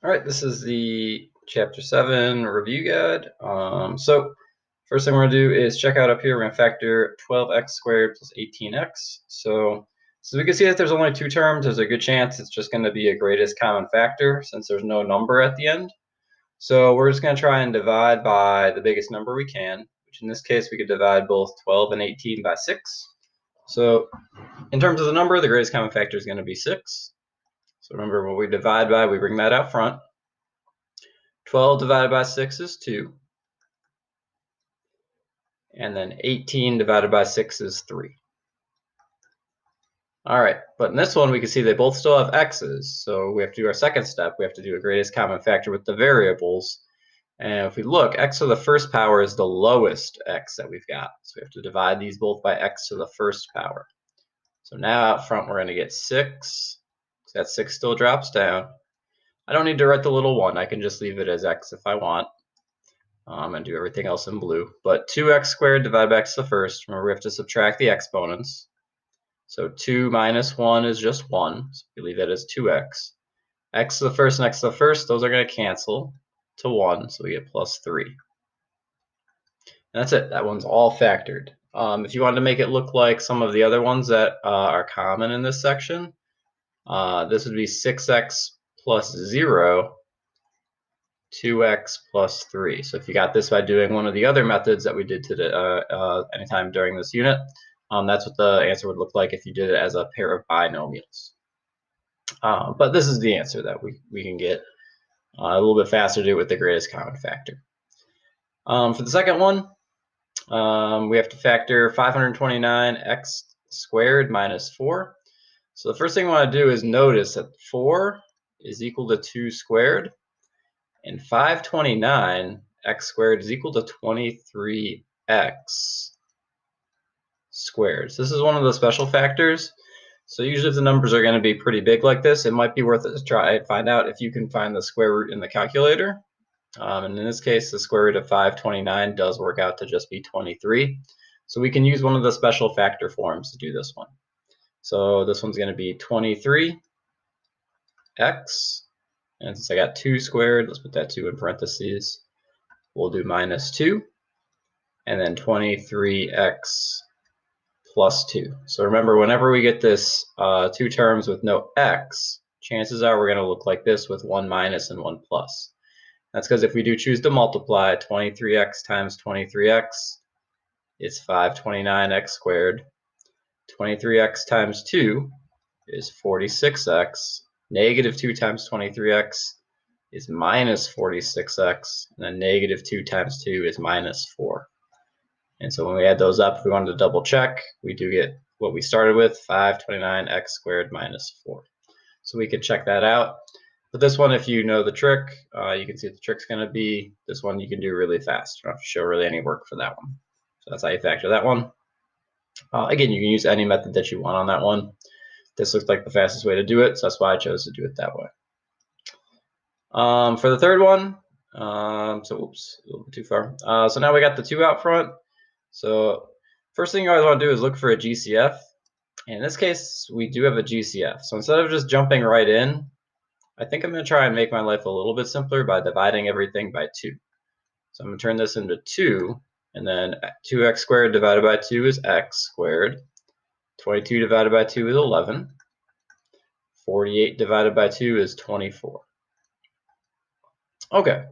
All right, this is the Chapter 7 review guide. So first thing we're going to do is check out up here. We're going to factor 12x squared plus 18x. So we can see that there's only two terms. There's a good chance it's just going to be a greatest common factor since there's no number at the end. So we're just going to try and divide by the biggest number we can, which in this case we could divide both 12 and 18 by 6. So in terms of the number, the greatest common factor is going to be 6. So remember, what we divide by, we bring that out front. 12 divided by 6 is 2. And then 18 divided by 6 is 3. All right, but in this one, we can see they both still have x's. So we have to do our second step. We have to do a greatest common factor with the variables. And if we look, x to the first power is the lowest x that we've got. So we have to divide these both by x to the first power. So now out front, we're going to get 6. So that 6 still drops down. I don't need to write the little 1. I can just leave it as x if I want. And do everything else in blue. But 2x squared divided by x to the first. Remember, we have to subtract the exponents. So 2 minus 1 is just 1. So we leave that as 2x. X to the first and x to the first, those are going to cancel to 1. So we get plus 3. And that's it. That one's all factored. If you wanted to make it look like some of the other ones that are common in this section, this would be 6x plus 0. 2x plus 3. So if you got this by doing one of the other methods that we did today, anytime during this unit, that's what the answer would look like if you did it as a pair of binomials. But this is the answer that we can get a little bit faster to do it with the greatest common factor. For the second one, we have to factor 529x squared minus 4. So the first thing I want to do is notice that 4 is equal to 2 squared. And 529x squared is equal to 23x squared. So this is one of the special factors. So usually if the numbers are going to be pretty big like this, it might be worth it to try and find out if you can find the square root in the calculator. And in this case, the square root of 529 does work out to just be 23. So we can use one of the special factor forms to do this one. So this one's going to be 23x. And since I got 2 squared, let's put that 2 in parentheses. We'll do minus 2. And then 23x plus 2. So remember, whenever we get this two terms with no x, chances are we're going to look like this with 1 minus and 1 plus. That's because if we do choose to multiply, 23x times 23x is 529x squared. 23x times 2 is 46x. Negative 2 times 23x is minus 46x, and then negative 2 times 2 is minus 4. And so when we add those up, if we wanted to double check, we do get what we started with, 529x squared minus 4. So we could check that out. But this one, if you know the trick, you can see what the trick's going to be. This one you can do really fast. You don't have to show really any work for that one. So that's how you factor that one. Again, you can use any method that you want on that one. This looks like the fastest way to do it, so that's why I chose to do it that way. For the third one, oops, a little bit too far. So now we got the 2 out front. So first thing you always want to do is look for a GCF. And in this case, we do have a GCF. So instead of just jumping right in, I think I'm going to try and make my life a little bit simpler by dividing everything by 2. So I'm going to turn this into 2, and then 2x squared divided by 2 is x squared. 22 divided by 2 is 11. 48 divided by 2 is 24. Okay,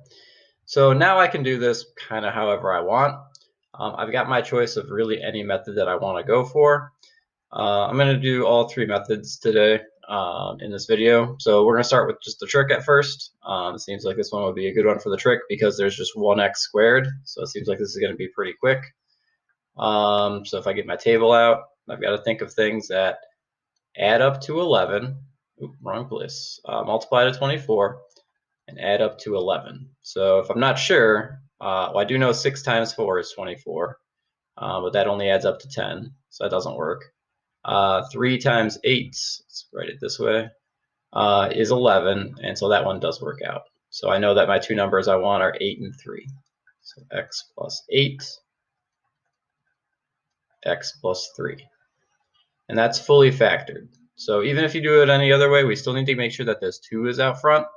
so now I can do this kind of however I want. I've got my choice of really any method that I want to go for. I'm going to do all 3 methods today in this video. So we're going to start with just the trick at first. It seems like this one would be a good one for the trick because there's just 1x squared. So it seems like this is going to be pretty quick. So if I get my table out, I've got to think of things that add up to 11. Oop, wrong place. Multiply to 24 and add up to 11. So if I'm not sure, well, I do know 6 times 4 is 24, but that only adds up to 10, so that doesn't work. 3 times 8, let's write it this way, is 11, and so that one does work out. So I know that my 2 numbers I want are 8 and 3. So x plus 8, x plus 3. And that's fully factored. So even if you do it any other way, we still need to make sure that this 2 is out front.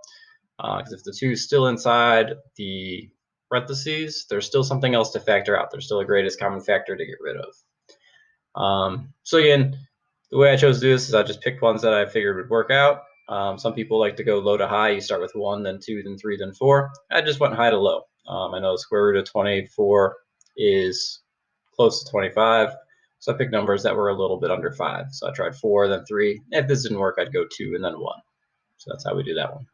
Because if the 2 is still inside the parentheses, there's still something else to factor out. There's still a greatest common factor to get rid of. So again, the way I chose to do this is I just picked ones that I figured would work out. Some people like to go low to high. You start with 1, then 2, then 3, then 4. I just went high to low. I know the square root of 24 is close to 25, so I picked numbers that were a little bit under 5. So I tried 4, then 3. If this didn't work, I'd go 2 and then 1. So that's how we do that one.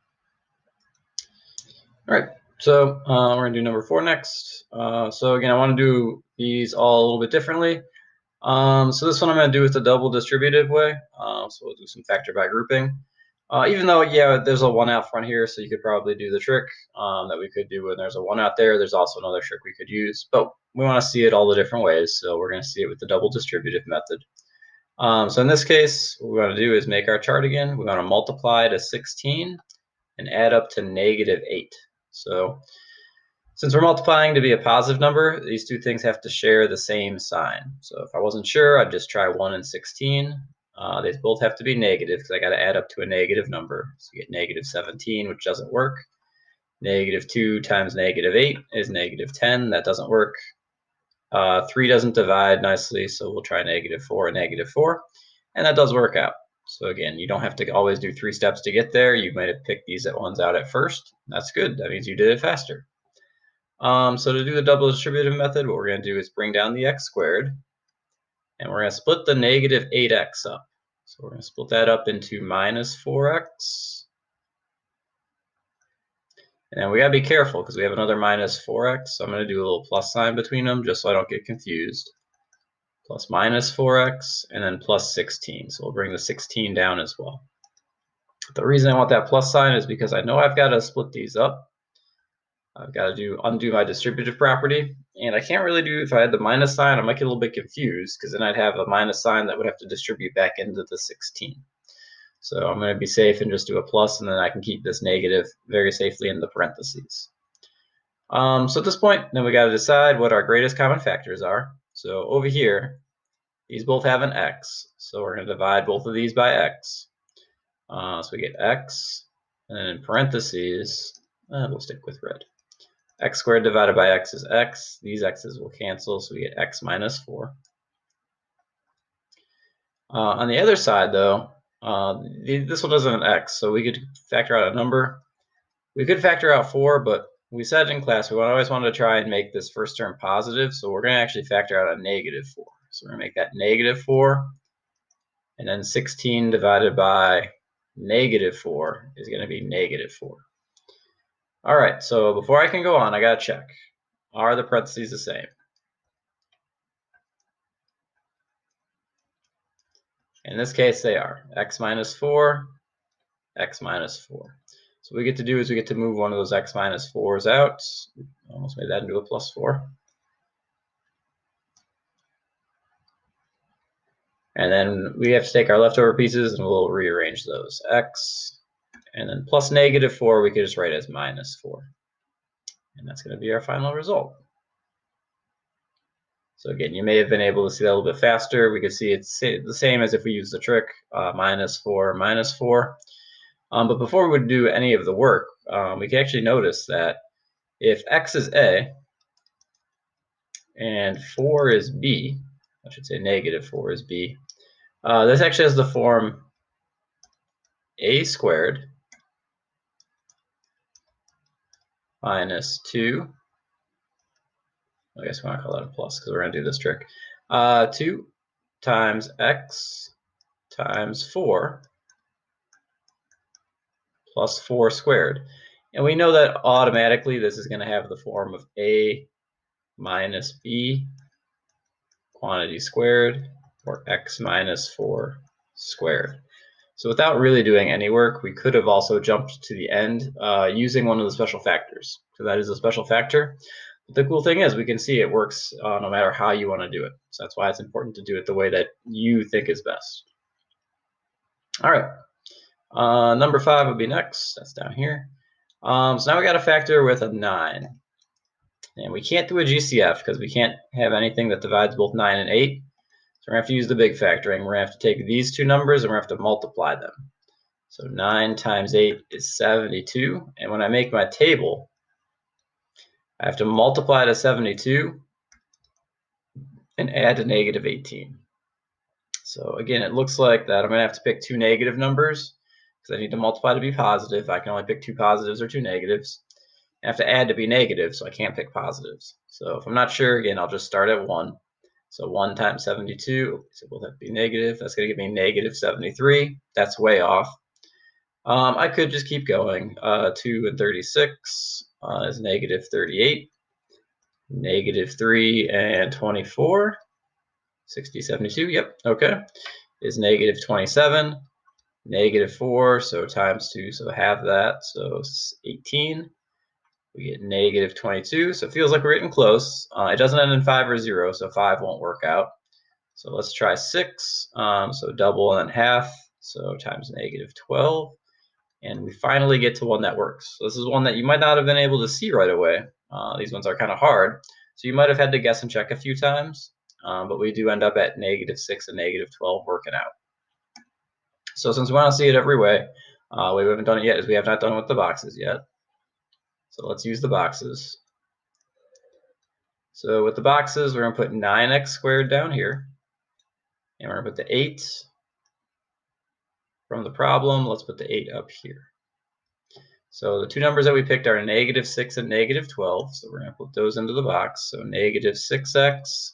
All right, so we're going to do number 4 next. So again, I want to do these all a little bit differently. So this one I'm going to do with the double distributive way. So we'll do some factor by grouping. Even though, yeah, there's a 1 out front here, so you could probably do the trick that we could do when there's a 1 out there. There's also another trick we could use, but we want to see it all the different ways, so we're going to see it with the double distributive method. So in this case, what we want to do is make our chart again. We want to multiply to 16 and add up to -8. So since we're multiplying to be a positive number, these two things have to share the same sign. So if I wasn't sure, I'd just try 1 and 16. They both have to be negative because I got to add up to a negative number. So you get -17, which doesn't work. -2 times -8 is -10. That doesn't work. 3 doesn't divide nicely, so we'll try -4 and -4. And that does work out. So again, you don't have to always do 3 steps to get there. You might have picked these ones out at first. That's good. That means you did it faster. So to do the double distributive method, what we're going to do is bring down the x squared. And we're going to split the -8x up. So we're going to split that up into -4x. And then we got to be careful because we have another -4x. So I'm going to do a little plus sign between them just so I don't get confused. Plus -4x and then plus 16. So we'll bring the 16 down as well. The reason I want that plus sign is because I know I've got to split these up. I've got to undo my distributive property, and I can't really do, if I had the minus sign, I might get a little bit confused because then I'd have a minus sign that would have to distribute back into the 16. So I'm going to be safe and just do a plus, and then I can keep this negative very safely in the parentheses. So at this point, then we got to decide what our greatest common factors are. So over here, these both have an x, so we're going to divide both of these by x. So we get x, and then in parentheses, we'll stick with red. X squared divided by x is x. These x's will cancel, so we get x minus 4. On the other side, though, this one doesn't have an x, so we could factor out a number. We could factor out 4, but we said in class we always wanted to try and make this first term positive, so we're going to actually factor out a -4. So we're going to make that -4, and then 16 divided by -4 is going to be -4. All right, so before I can go on, I got to check. Are the parentheses the same? In this case, they are. X minus 4, x minus 4. So what we get to do is we get to move one of those x minus 4s out. Almost made that into a plus 4. And then we have to take our leftover pieces and we'll rearrange those. X, and then plus -4, we could just write as -4. And that's going to be our final result. So again, you may have been able to see that a little bit faster. We could see it's the same as if we use the trick, -4, -4. But before we would do any of the work, we can actually notice that if x is a and 4 is b, I should say -4 is b, this actually has the form a squared minus 2. I guess we want to call that a plus because we're going to do this trick. 2 times x times 4 plus 4 squared. And we know that automatically this is going to have the form of a minus b quantity squared, or x minus 4 squared. So without really doing any work, we could have also jumped to the end using one of the special factors. So that is a special factor. But the cool thing is we can see it works no matter how you want to do it. So that's why it's important to do it the way that you think is best. All right. Number 5 would be next. That's down here. So now we got a factor with a 9. And we can't do a GCF because we can't have anything that divides both 9 and 8. So we're going to have to use the big factoring. We're going to have to take these two numbers and we're going to have to multiply them. So 9 times 8 is 72. And when I make my table, I have to multiply to 72 and add to negative 18. So again, it looks like that I'm going to have to pick two negative numbers because I need to multiply to be positive. I can only pick two positives or two negatives. I have to add to be negative, so I can't pick positives. So if I'm not sure, again, I'll just start at 1. So 1 times 72, so we'll have to be negative. That's going to give me negative 73. That's way off. I could just keep going. 2 and 36 is negative 38. Negative 3 and 24. 60, 72, yep, okay. Is negative 27. Negative 4, so times 2, so half that, so 18. We get negative 22, so it feels like we're getting close. It doesn't end in 5 or 0, so 5 won't work out. So let's try 6, so double and then half, so times negative 12. And we finally get to one that works. So this is one that you might not have been able to see right away. These ones are kind of hard. So you might have had to guess and check a few times, but we do end up at negative 6 and negative 12 working out. So since we want to see it every way, we haven't done it yet is we have not done it with the boxes yet. So let's use the boxes. So with the boxes, we're going to put 9x squared down here. And we're going to put the 8 from the problem. Let's put the 8 up here. So the two numbers that we picked are negative 6 and negative 12. So we're going to put those into the box. So negative 6x,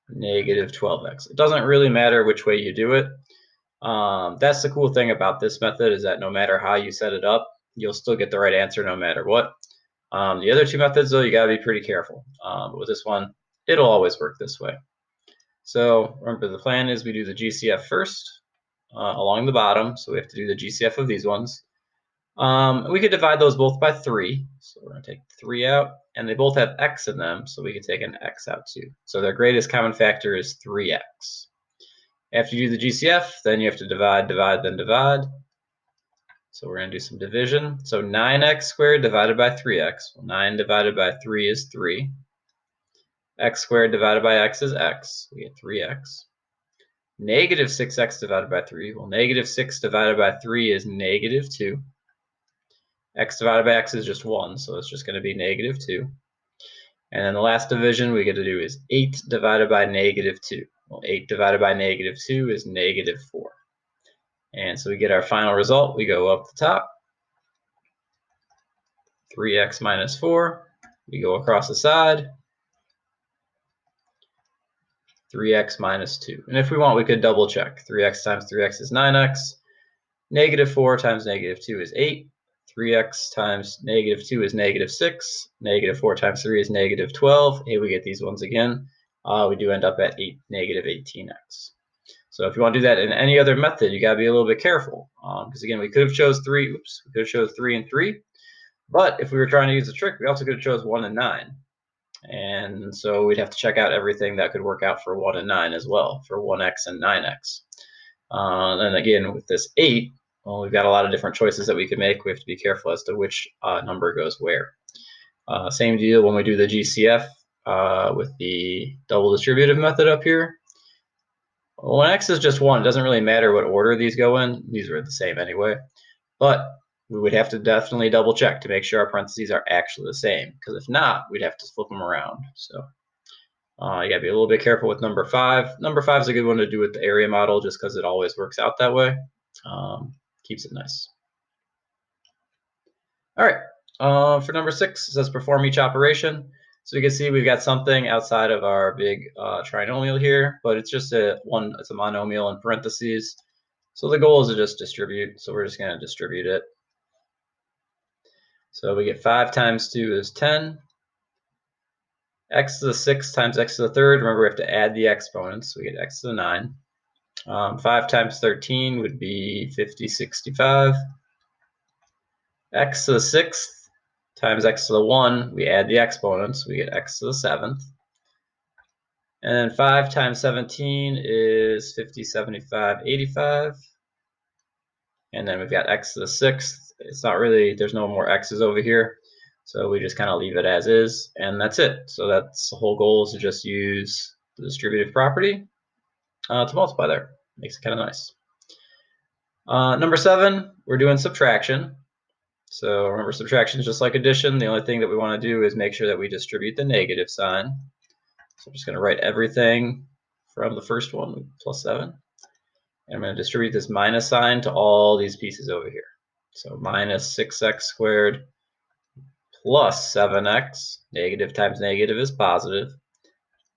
negative 12x. It doesn't really matter which way you do it. That's the cool thing about this method is that no matter how you set it up, you'll still get the right answer no matter what. The other two methods, though, you got to be pretty careful. But with this one, it'll always work this way. So remember, the plan is we do the GCF first along the bottom. So we have to do the GCF of these ones. We could divide those both by 3. So we're going to take 3 out. And they both have x in them, so we can take an x out too. So their greatest common factor is 3x. After you do the GCF, then you have to divide, divide, then divide. So we're going to do some division. So 9x squared divided by 3x. Well, 9 divided by 3 is 3. X squared divided by x is x. We get 3x. Negative 6x divided by 3. Well, negative 6 divided by 3 is negative 2. X divided by x is just 1, so it's just going to be negative 2. And then the last division we get to do is 8 divided by negative 2. Well, 8 divided by negative 2 is negative 4. And so we get our final result. We go up the top. 3x minus 4. We go across the side. 3x minus 2. And if we want, we could double check. 3x times 3x is 9x. Negative 4 times negative 2 is 8. 3x times negative 2 is negative 6. Negative 4 times 3 is negative 12. Hey, we get these ones again. We do end up at negative 18x. So if you want to do that in any other method, you got to be a little bit careful. Because again, we could have chose 3. Oops, we could have chose 3 and 3. But if we were trying to use a trick, we also could have chose 1 and 9. And so we'd have to check out everything that could work out for 1 and 9 as well, for 1x and 9x. And again, with this 8, well, we've got a lot of different choices that we can make. We have to be careful as to which number goes where. Same deal when we do the GCF with the double distributive method up here. When x is just 1, it doesn't really matter what order these go in. These are the same anyway. But we would have to definitely double check to make sure our parentheses are actually the same. Because if not, we'd have to flip them around. So you got to be a little bit careful with number 5. Number 5 is a good one to do with the area model just because it always works out that way. Keeps it nice. All right, for number 6, it says perform each operation. So you can see we've got something outside of our big trinomial here, but it's just it's a monomial in parentheses. So the goal is to just distribute. So we're just going to distribute it. So we get 5 times 2 is 10. X to the 6 times x to the 3rd. Remember, we have to add the exponents. So we get x to the 9. 5 times 13 would be 50, 65. X to the 6th times x to the 1, we add the exponents, we get x to the 7th. And then 5 times 17 is 50, 75, 85. And then we've got x to the 6th. It's not really, there's no more x's over here. So we just kind of leave it as is, and that's it. So that's the whole goal, is to just use the distributive property to multiply there. Makes it kind of nice. Number 7, we're doing subtraction. So remember, subtraction is just like addition. The only thing that we want to do is make sure that we distribute the negative sign. So I'm just going to write everything from the first one, plus 7. And I'm going to distribute this minus sign to all these pieces over here. So minus 6x squared plus 7x, negative times negative is positive,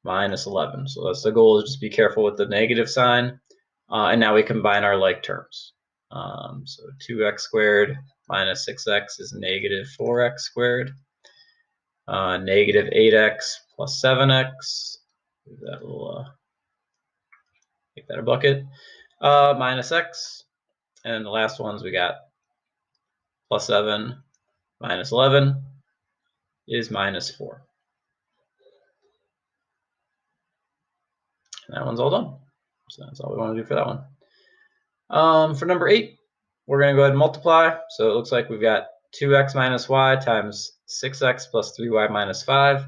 minus 11. So that's the goal, is just be careful with the negative sign. And now we combine our like terms. So 2x squared minus 6x is negative 4x squared. Negative 8x plus 7x. That'll make that a bucket. Minus x. And the last ones we got plus 7 minus 11 is minus 4. And that one's all done. So that's all we want to do for that one. For number 8, we're going to go ahead and multiply. So it looks like we've got 2x minus y times 6x plus 3y minus 5.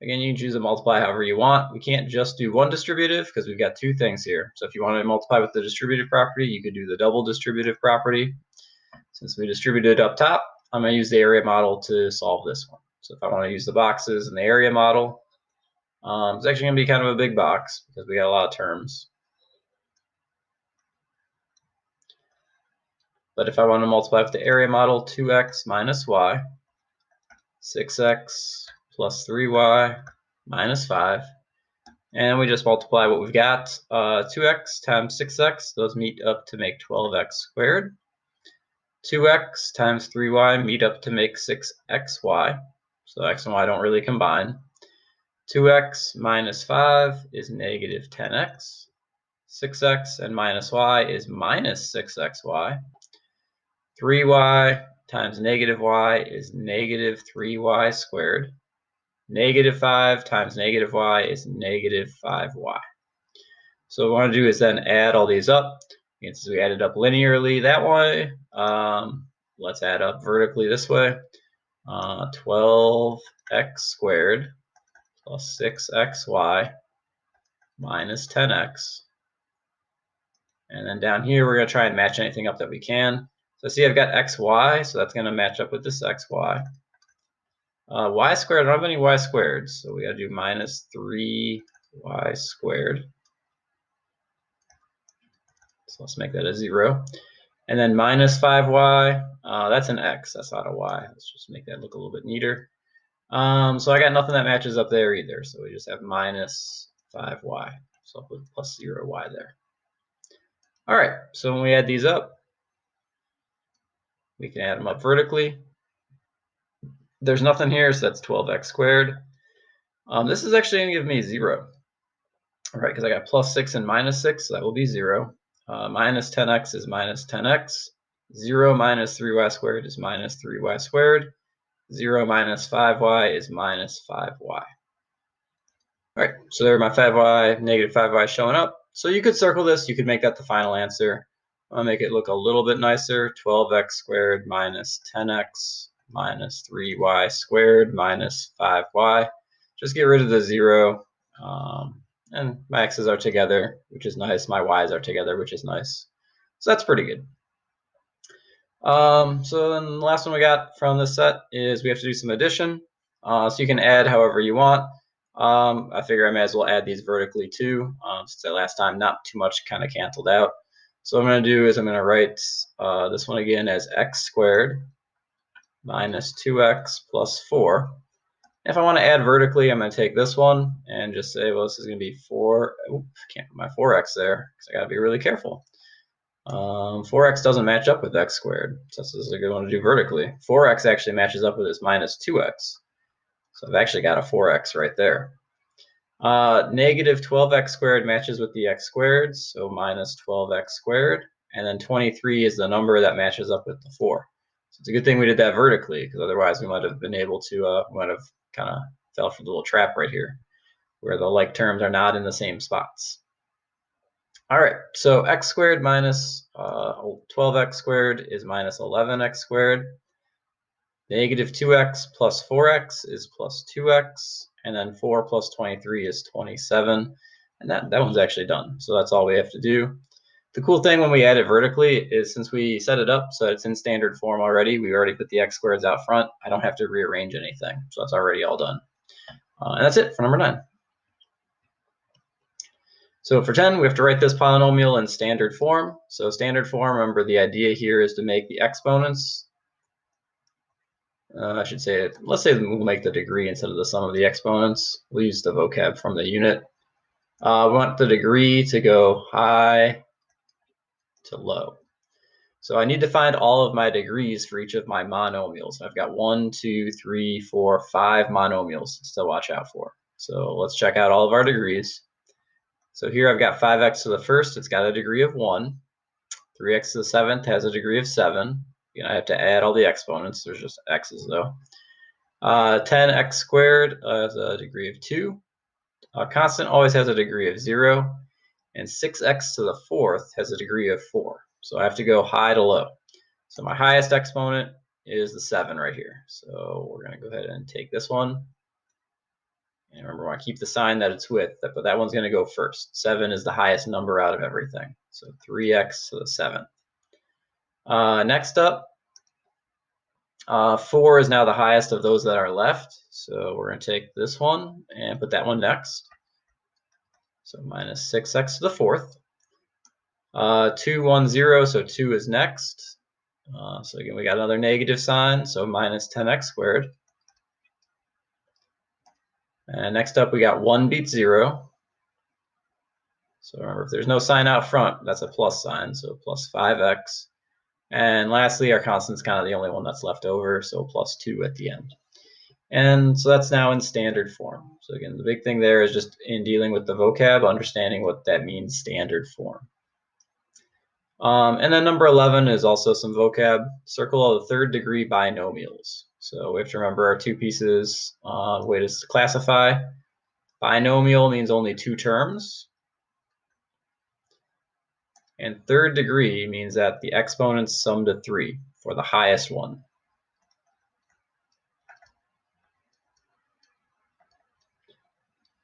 Again, you can choose to multiply however you want. We can't just do one distributive because we've got two things here. So if you want to multiply with the distributive property, you could do the double distributive property. Since we distributed up top, I'm going to use the area model to solve this one. So if I want to use the boxes in the area model, it's actually going to be kind of a big box because we got a lot of terms. But if I want to multiply with the area model, 2x minus y, 6x plus 3y minus 5. And we just multiply what we've got. 2x times 6x, those meet up to make 12x squared. 2x times 3y meet up to make 6xy. So x and y don't really combine. 2x minus 5 is negative 10x. 6x and minus y is minus 6xy. 3y times negative y is negative 3y squared. Negative 5 times negative y is negative 5y. So what we want to do is then add all these up. And since we added up linearly that way, let's add up vertically this way. 12x squared plus 6xy minus 10x. And then down here, we're going to try and match anything up that we can. So see, I've got xy, so that's going to match up with this xy. Y squared, I don't have any y squared, so we got to do minus 3y squared. So let's make that a 0. And then minus 5y, that's an x, that's not a y. Let's just make that look a little bit neater. So I got nothing that matches up there either, so we just have minus 5y. So I'll put plus 0y there. All right, so when we add these up, we can add them up vertically. There's nothing here, so that's 12x squared. This is actually going to give me 0. All right, because I got plus 6 and minus 6, so that will be 0. Minus 10x is minus 10x. 0 minus 3y squared is minus 3y squared. 0 minus 5y is minus 5y. All right, so there are my 5y, negative 5y showing up. So you could circle this. You could make that the final answer. I'll make it look a little bit nicer. 12x squared minus 10x minus 3y squared minus 5y. Just get rid of the 0. And my x's are together, which is nice. My y's are together, which is nice. So that's pretty good. So then the last one we got from this set is we have to do some addition. So you can add however you want. I figure I may as well add these vertically too, since that last time not too much kind of canceled out. So what I'm going to do is I'm going to write this one again as x squared minus 2x plus 4. If I want to add vertically, I'm going to take this one and just say, well, this is going to be 4. Oops, can't put my 4x there because I got to be really careful. 4x doesn't match up with x squared, so this is a good one to do vertically. 4x actually matches up with this minus 2x. So I've actually got a 4x right there. Negative 12x squared matches with the x squared, so minus 12x squared. And then 23 is the number that matches up with the 4. So it's a good thing we did that vertically, because otherwise we might have been able to, might have kind of fell for the little trap right here, where the like terms are not in the same spots. All right, so x squared minus 12x squared is minus 11x squared. Negative 2x plus 4x is plus 2x. And then 4 plus 23 is 27. And that one's actually done. So that's all we have to do. The cool thing when we add it vertically is since we set it up so it's in standard form already, we already put the x squareds out front, I don't have to rearrange anything. So that's already all done. And that's it for number 9. So for 10, we have to write this polynomial in standard form. So standard form, remember the idea here is to make the exponents, I should say, let's say we'll make the degree instead of the sum of the exponents. We'll use the vocab from the unit. We want the degree to go high to low. So I need to find all of my degrees for each of my monomials. I've got 1, 2, 3, 4, 5 monomials to watch out for. So let's check out all of our degrees. So here I've got 5x to the first, it's got a degree of 1. 3x to the 7th has a degree of 7. You know, I have to add all the exponents, there's just x's though. 10x squared has a degree of 2. Constant always has a degree of 0. And 6x to the 4th has a degree of 4. So I have to go high to low. So my highest exponent is the 7 right here. So we're going to go ahead and take this one. And remember, I want to keep the sign that it's with, but that one's going to go first. 7 is the highest number out of everything. So 3x to the 7th. Next up, 4 is now the highest of those that are left. So we're going to take this one and put that one next. So minus 6x to the 4th. 2, 1, 0, so 2 is next. So again, we got another negative sign, so minus 10x squared. And next up, we got 1 beats 0. So remember, if there's no sign out front, that's a plus sign, so plus 5x. And lastly, our constant's kind of the only one that's left over, so plus 2 at the end. And so that's now in standard form. So again, the big thing there is just in dealing with the vocab, understanding what that means, standard form. And then number 11 is also some vocab. Circle of the 3rd degree binomials. So we have to remember our two pieces. Way to classify. Binomial means only 2 terms. And 3rd degree means that the exponents sum to 3 for the highest one.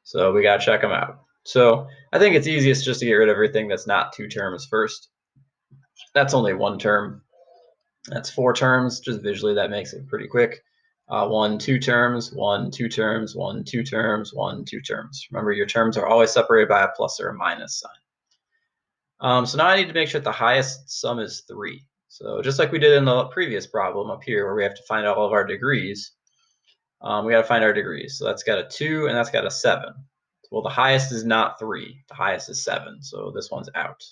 So we got to check them out. So I think it's easiest just to get rid of everything that's not 2 terms first. That's only 1 term. That's 4 terms. Just visually, that makes it pretty quick. 1, 2 terms, 1, 2 terms, 1, 2 terms, 1, 2 terms. Remember, your terms are always separated by a plus or a minus sign. So now I need to make sure that the highest sum is 3. So just like we did in the previous problem up here where we have to find out all of our degrees, we got to find our degrees. So that's got a 2 and that's got a 7. Well, the highest is not 3. The highest is 7. So this one's out.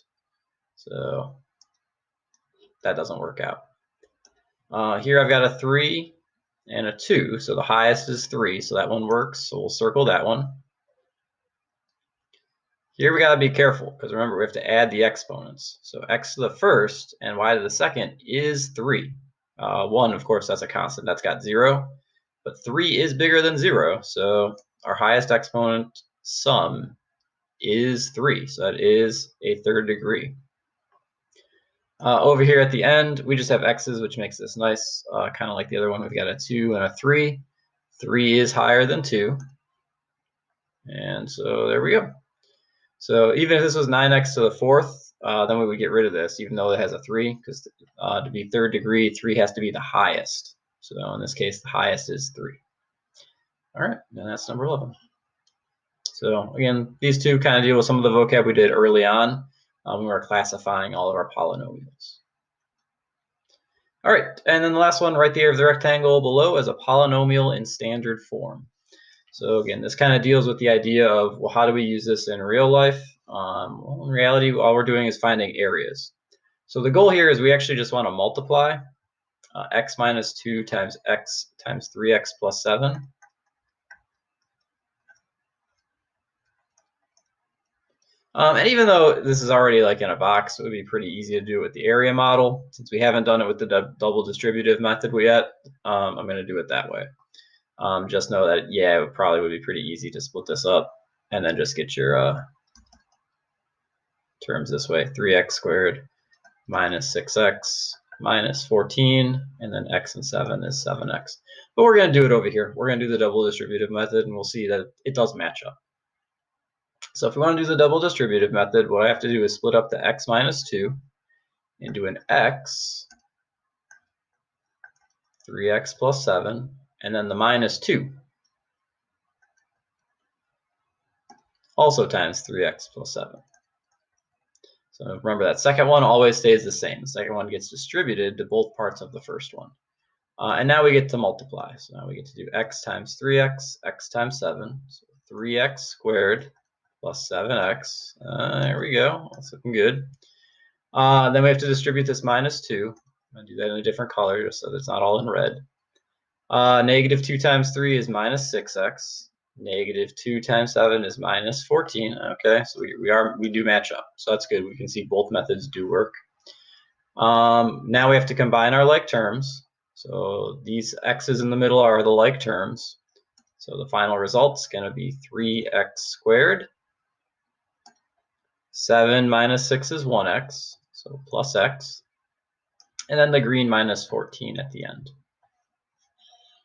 So that doesn't work out. Here I've got a 3 and a 2. So the highest is 3. So that one works. So we'll circle that one. Here we got to be careful because remember, we have to add the exponents. So x to the first and y to the second is 3. 1, of course, that's a constant. That's got 0. But 3 is bigger than 0. So our highest exponent sum is 3. So that is a 3rd degree. Over here at the end, we just have x's, which makes this nice, kind of like the other one. We've got a 2 and a 3. 3 is higher than 2. And so there we go. So even if this was 9x to the 4th, then we would get rid of this, even though it has a 3, because to be 3rd degree, 3 has to be the highest. So in this case, the highest is 3. All right, and that's number 11. So again, these two kind of deal with some of the vocab we did early on when we were classifying all of our polynomials. All right, and then the last one right there of the rectangle below is a polynomial in standard form. So again, this kind of deals with the idea of, well, how do we use this in real life? Well, in reality, all we're doing is finding areas. So the goal here is we actually just want to multiply x minus 2 times x times 3x plus 7. And even though this is already like in a box, it would be pretty easy to do it with the area model. Since we haven't done it with the double distributive method yet, I'm going to do it that way. Just know that, yeah, it probably would be pretty easy to split this up and then just get your terms this way. 3x squared minus 6x minus 14, and then x and 7 is 7x. But we're going to do it over here. We're going to do the double distributive method, and we'll see that it does match up. So if we want to do the double distributive method, what I have to do is split up the x minus 2 into an x, 3x plus 7, and then the minus 2, also times 3x plus 7. So remember that second one always stays the same. The second one gets distributed to both parts of the first one. And now we get to multiply. So now we get to do x times 3x, x times 7. So 3x squared plus 7x. There we go. That's looking good. Then we have to distribute this minus 2. I'm going to do that in a different color just so that it's not all in red. Negative 2 times 3 is minus 6x. Negative 2 times 7 is minus 14. Okay, so we do match up. So that's good. We can see both methods do work. Now we have to combine our like terms. So these x's in the middle are the like terms. So the final result's going to be 3x squared. 7 minus 6 is 1x, so plus x. And then the green minus 14 at the end.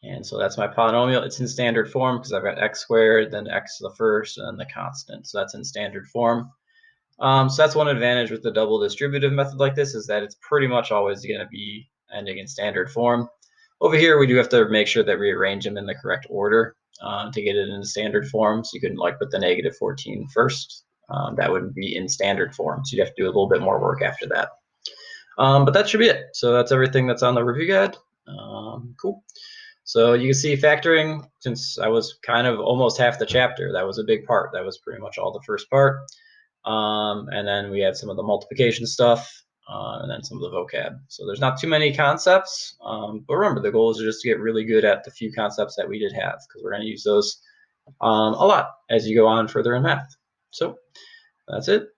And so that's my polynomial. It's in standard form because I've got x squared, then x to the first, and then the constant. So that's in standard form. So that's one advantage with the double distributive method like this, is that it's pretty much always going to be ending in standard form. Over here, we do have to make sure that we arrange them in the correct order to get it in standard form. So you couldn't like put the negative 14 first. That wouldn't be in standard form. So you'd have to do a little bit more work after that. But that should be it. So that's everything that's on the review guide. Cool. So you can see factoring, since I was kind of almost half the chapter, that was a big part. That was pretty much all the first part. And then we have some of the multiplication stuff, and then some of the vocab. So there's not too many concepts, but remember, the goal is just to get really good at the few concepts that we did have, because we're going to use those a lot as you go on further in math. So that's it.